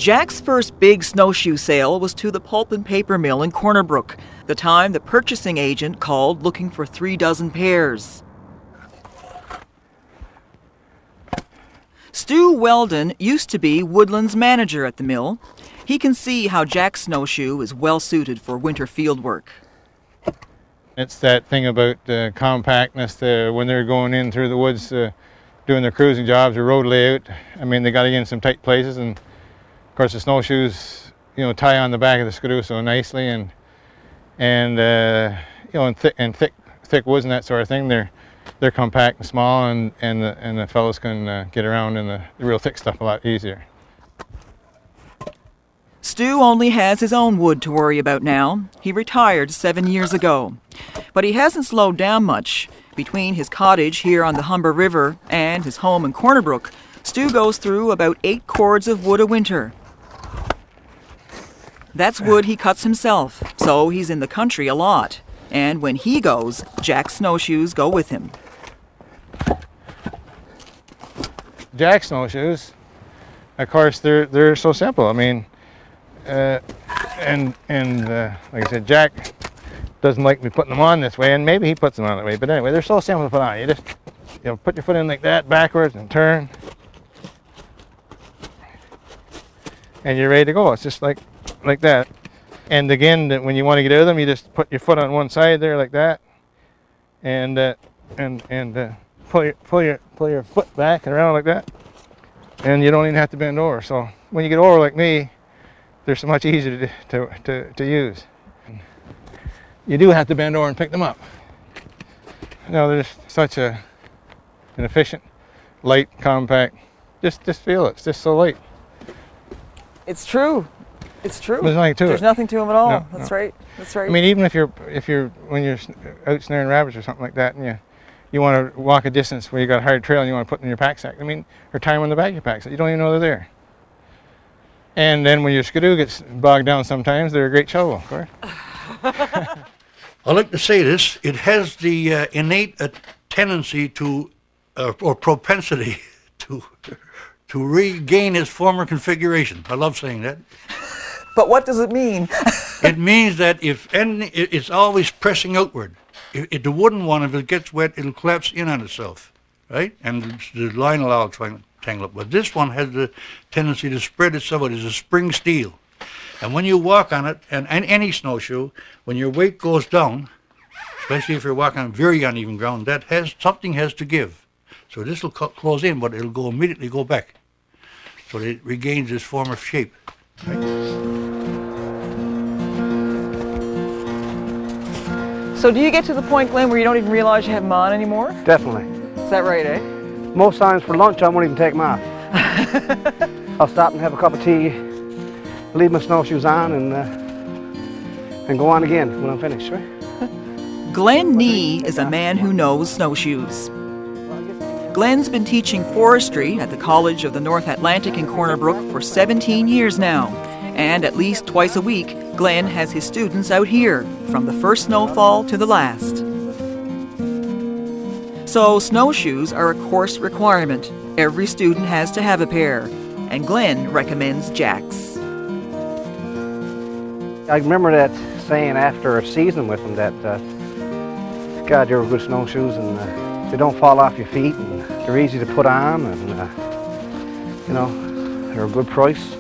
Jack's first big snowshoe sale was to the pulp and paper mill in Corner Brook, the time the purchasing agent called looking for 36 pairs. Stu Weldon used to be Woodland's manager at the mill. He can see how Jack's snowshoe is well suited for winter field work. It's that thing about compactness when they're going in through the woods doing their cruising jobs or road layout. I mean, they got to get in some tight places, and of course the snowshoes, tie on the back of the skidoo so nicely, and thick woods and that sort of thing. They're compact and small, and the fellows can get around in the real thick stuff a lot easier. Stu only has his own wood to worry about now. He retired 7 years ago. But he hasn't slowed down much. Between his cottage here on the Humber River and his home in Corner Brook, Stu goes through about 8 cords of wood a winter. That's wood he cuts himself, so he's in the country a lot. And when he goes, Jack's snowshoes go with him. Jack's snowshoes, of course, they're so simple. I mean, like I said, Jack doesn't like me putting them on this way, and maybe he puts them on that way. But anyway, they're so simple to put on. You just put your foot in like that, backwards, and turn, and you're ready to go. It's just like that. And again, when you want to get out of them, you just put your foot on one side there like that, and pull your foot back and around like that, and you don't even have to bend over. So when you get over like me, they're so much easier to use. You do have to bend over and pick them up. They're just such an efficient, light, compact. Just feel it. It's just so light. It's true. It's true. There's nothing to it. There's nothing to them at all. No, That's no. right. That's right. I mean, even if you're when you're out snaring rabbits or something like that, and you want to walk a distance where you got a hard trail and you want to put them in your pack sack. I mean, or tie them on the back of your pack sack. You don't even know they're there. And then when your skidoo gets bogged down sometimes, they're a great shovel, of course. I like to say this, it has the innate tendency to, or propensity to regain its former configuration. I love saying that. But what does it mean? It means that it's always pressing outward. If the wooden one, if it gets wet, it'll collapse in on itself, right? And the line will all tangle up. But this one has the tendency to spread itself out. It's a spring steel. And when you walk on it, and any snowshoe, when your weight goes down, especially if you're walking on very uneven ground, something has to give. So this will close in, but it'll immediately go back. So it regains its former shape. Right? So do you get to the point, Glenn, where you don't even realize you have them on anymore? Definitely. Is that right, eh? Most times for lunch, I won't even take them off. I'll stop and have a cup of tea, leave my snowshoes on, and go on again when I'm finished, right? Glenn Nee is a man who knows snowshoes. Glenn's been teaching forestry at the College of the North Atlantic in Corner Brook for 17 years now. And at least twice a week, Glenn has his students out here, from the first snowfall to the last. So snowshoes are a course requirement. Every student has to have a pair. And Glenn recommends Jack's. I remember that saying after a season with them that, God, you're good snowshoes, and they don't fall off your feet, and they're easy to put on, and they're a good price.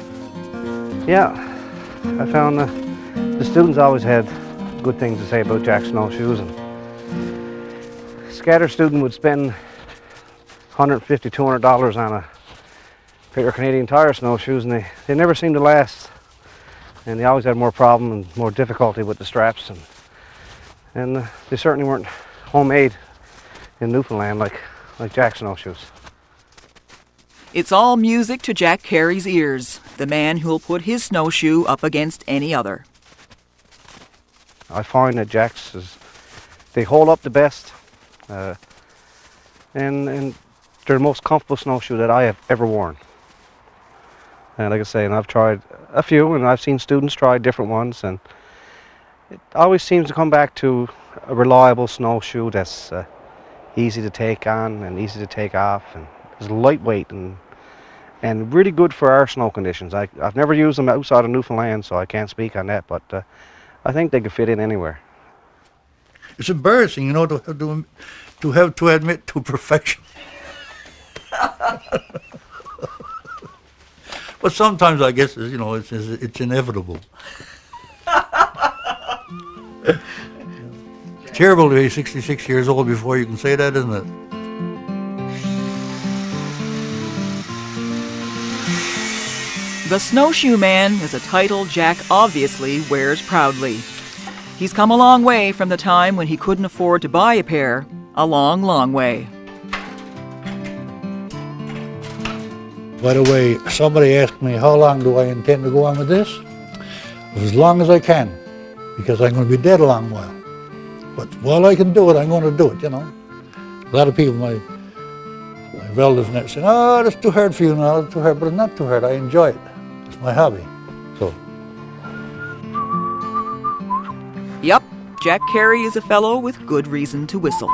Yeah, I found the students always had good things to say about Jack's snowshoes, and Scatter student would spend $150, $200 on a pair of Canadian Tire snowshoes, and they never seemed to last, and they always had more problem and more difficulty with the straps, and they certainly weren't homemade in Newfoundland like Jack's snowshoes. It's all music to Jack Carey's ears, the man who'll put his snowshoe up against any other. I find that Jack's they hold up the best, and they're the most comfortable snowshoe that I have ever worn. And like I say, and I've tried a few, and I've seen students try different ones, and it always seems to come back to a reliable snowshoe that's easy to take on and easy to take off, and it's lightweight, and and really good for our snow conditions. I've never used them outside of Newfoundland, so I can't speak on that, but I think they could fit in anywhere. It's embarrassing, you know, to have to admit to perfection. But sometimes I guess, you know, it's inevitable. It's terrible to be 66 years old before you can say that, isn't it? The Snowshoe Man is a title Jack obviously wears proudly. He's come a long way from the time when he couldn't afford to buy a pair. A long, long way. By the way, somebody asked me how long do I intend to go on with this? As long as I can, because I'm going to be dead a long while. But while I can do it, I'm going to do it, you know. A lot of people, my relatives, and that say, "Oh, that's too hard for you now, it's too hard." But it's not too hard, I enjoy it. It's my hobby, so. Yup, Jack Carey is a fellow with good reason to whistle.